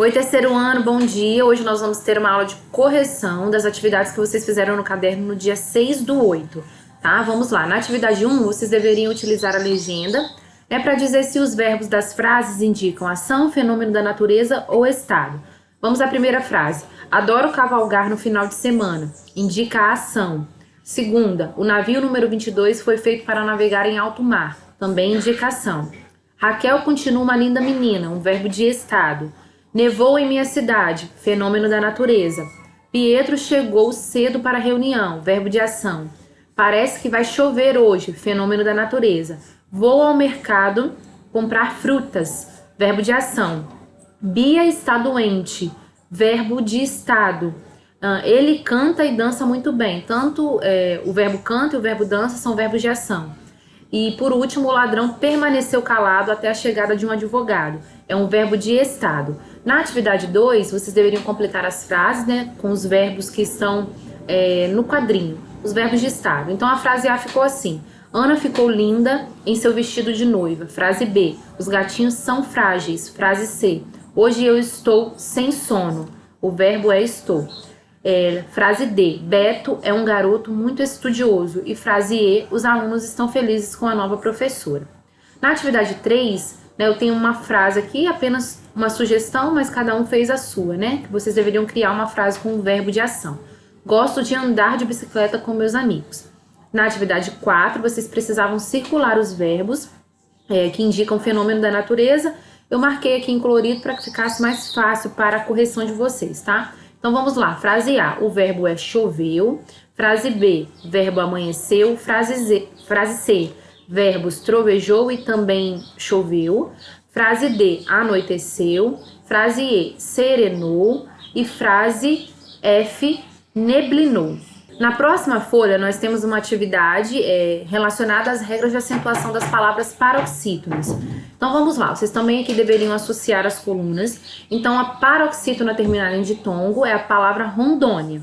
Oi, terceiro ano, bom dia. Hoje nós vamos ter uma aula de correção das atividades que vocês fizeram no caderno no dia 6/8, tá? Vamos lá. Na atividade 1, vocês deveriam utilizar a legenda, para dizer se os verbos das frases indicam ação, fenômeno da natureza ou estado. Vamos à primeira frase. Adoro cavalgar no final de semana. Indica a ação. Segunda, o navio número 22 foi feito para navegar em alto mar. Também indica ação. Raquel continua uma linda menina, um verbo de estado. Nevou em minha cidade, fenômeno da natureza. Pietro chegou cedo para a reunião, verbo de ação. Parece que vai chover hoje, fenômeno da natureza. Vou ao mercado comprar frutas, verbo de ação. Bia está doente, verbo de estado. Ele canta e dança muito bem. Tanto o verbo canta e o verbo dança são verbos de ação. E, por último, o ladrão permaneceu calado até a chegada de um advogado. É um verbo de estado. Na atividade 2, vocês deveriam completar as frases, com os verbos que estão no quadrinho, os verbos de estado. Então, a frase A ficou assim. Ana ficou linda em seu vestido de noiva. Frase B. Os gatinhos são frágeis. Frase C. Hoje eu estou sem sono. O verbo é estou. Frase D. Beto é um garoto muito estudioso. E frase E. Os alunos estão felizes com a nova professora. Na atividade 3, eu tenho uma frase aqui, apenas uma sugestão, mas cada um fez a sua, Que vocês deveriam criar uma frase com o verbo de ação. Gosto de andar de bicicleta com meus amigos. Na atividade 4, vocês precisavam circular os verbos que indicam o fenômeno da natureza. Eu marquei aqui em colorido para que ficasse mais fácil para a correção de vocês, tá? Então vamos lá. Frase A, o verbo é choveu. Frase B, verbo amanheceu. Frase C, verbos trovejou e também choveu. Frase D, anoiteceu. Frase E, serenou. E frase F, neblinou. Na próxima folha, nós temos uma atividade relacionada às regras de acentuação das palavras paroxítonas. Então, vamos lá. Vocês também aqui deveriam associar as colunas. Então, a paroxítona terminada em ditongo é a palavra Rondônia.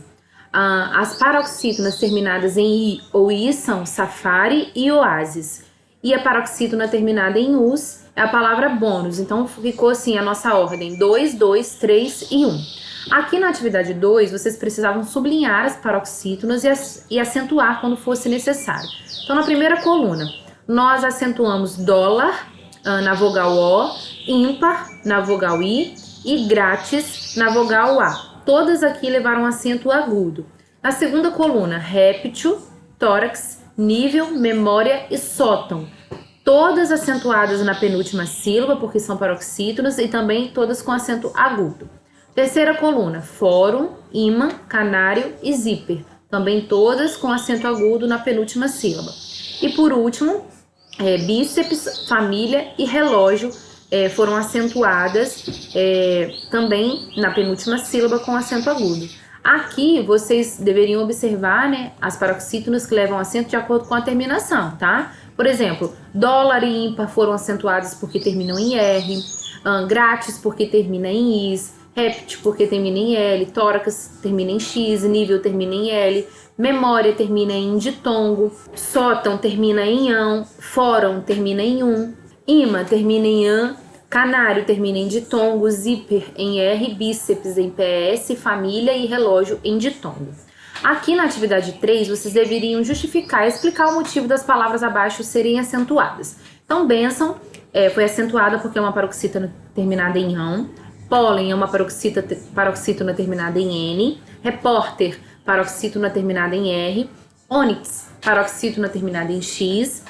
As paroxítonas terminadas em I ou I são safari e oásis. E a paroxítona terminada em us é a palavra bônus. Então, ficou assim a nossa ordem: 2, 2, 3 e 1. Aqui na atividade 2, vocês precisavam sublinhar as paroxítonas e acentuar quando fosse necessário. Então, na primeira coluna, nós acentuamos dólar na vogal O, ímpar na vogal I e grátis na vogal A. Todas aqui levaram acento agudo. Na segunda coluna, réptil, tórax, nível, memória e sótão. Todas acentuadas na penúltima sílaba, porque são paroxítonas, e também todas com acento agudo. Terceira coluna, fórum, imã, canário e zíper. Também todas com acento agudo na penúltima sílaba. E por último, bíceps, família e relógio foram acentuadas também na penúltima sílaba com acento agudo. Aqui vocês deveriam observar as paroxítonas que levam acento de acordo com a terminação, tá? Por exemplo, dólar e ímpar foram acentuadas porque terminam em R, grátis porque termina em is, réptil porque termina em L, tórax termina em X, nível termina em L, memória termina em ditongo, sótão termina em ão, fórum termina em imã termina em an, canário termina em ditongo, zíper em R, bíceps em PS, família e relógio em ditongo. Aqui na atividade 3, vocês deveriam justificar e explicar o motivo das palavras abaixo serem acentuadas. Então, bênção foi acentuada porque é uma paroxítona terminada em ão. Pólen é uma paroxítona terminada em N. Repórter, paroxítona terminada em R. Ônix, paroxítona terminada em X.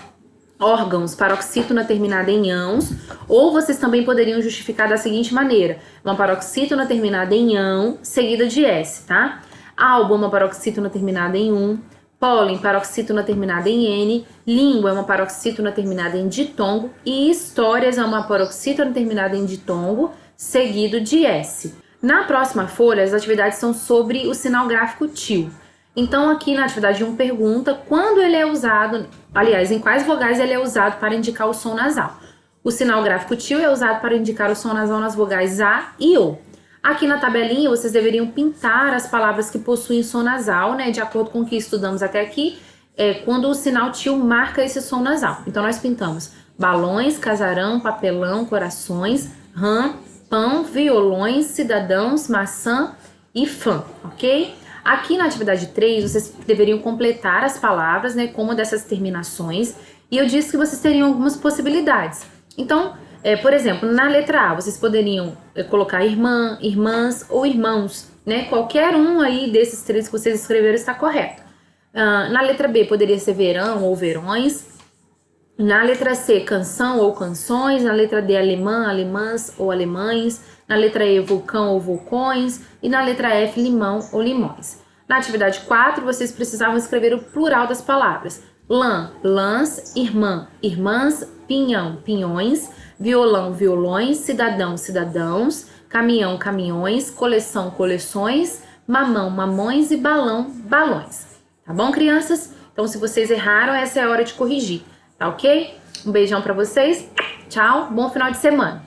Órgãos, paroxítona terminada em ãos. Ou vocês também poderiam justificar da seguinte maneira: uma paroxítona terminada em ão, seguida de S, tá? Álbum, uma paroxítona terminada em pólen, paroxítona terminada em N. Língua é uma paroxítona terminada em ditongo. E histórias é uma paroxítona terminada em ditongo, seguido de S. Na próxima folha, as atividades são sobre o sinal gráfico til. Então, aqui na atividade 1 pergunta quando ele é usado, aliás, em quais vogais ele é usado para indicar o som nasal. O sinal gráfico til é usado para indicar o som nasal nas vogais A e O. Aqui na tabelinha, vocês deveriam pintar as palavras que possuem som nasal, de acordo com o que estudamos até aqui, quando o sinal til marca esse som nasal. Então, nós pintamos balões, casarão, papelão, corações, rã, pão, violões, cidadãos, maçã e fã, ok? Aqui na atividade 3, vocês deveriam completar as palavras, né, com uma dessas terminações, e eu disse que vocês teriam algumas possibilidades. Então, por exemplo, na letra A, vocês poderiam colocar irmã, irmãs ou irmãos, né? Qualquer um aí desses três que vocês escreveram está correto. Na letra B, poderia ser verão ou verões. Na letra C, canção ou canções. Na letra D, alemã, alemãs ou alemães. Na letra E, vulcão ou vulcões. E na letra F, limão ou limões. Na atividade 4, vocês precisavam escrever o plural das palavras. Lã, lãs, irmã, irmãs, pinhão, pinhões, violão, violões, cidadão, cidadãos, caminhão, caminhões, coleção, coleções, mamão, mamões e balão, balões. Tá bom, crianças? Então, se vocês erraram, essa é a hora de corrigir, tá ok? Um beijão pra vocês, tchau, bom final de semana!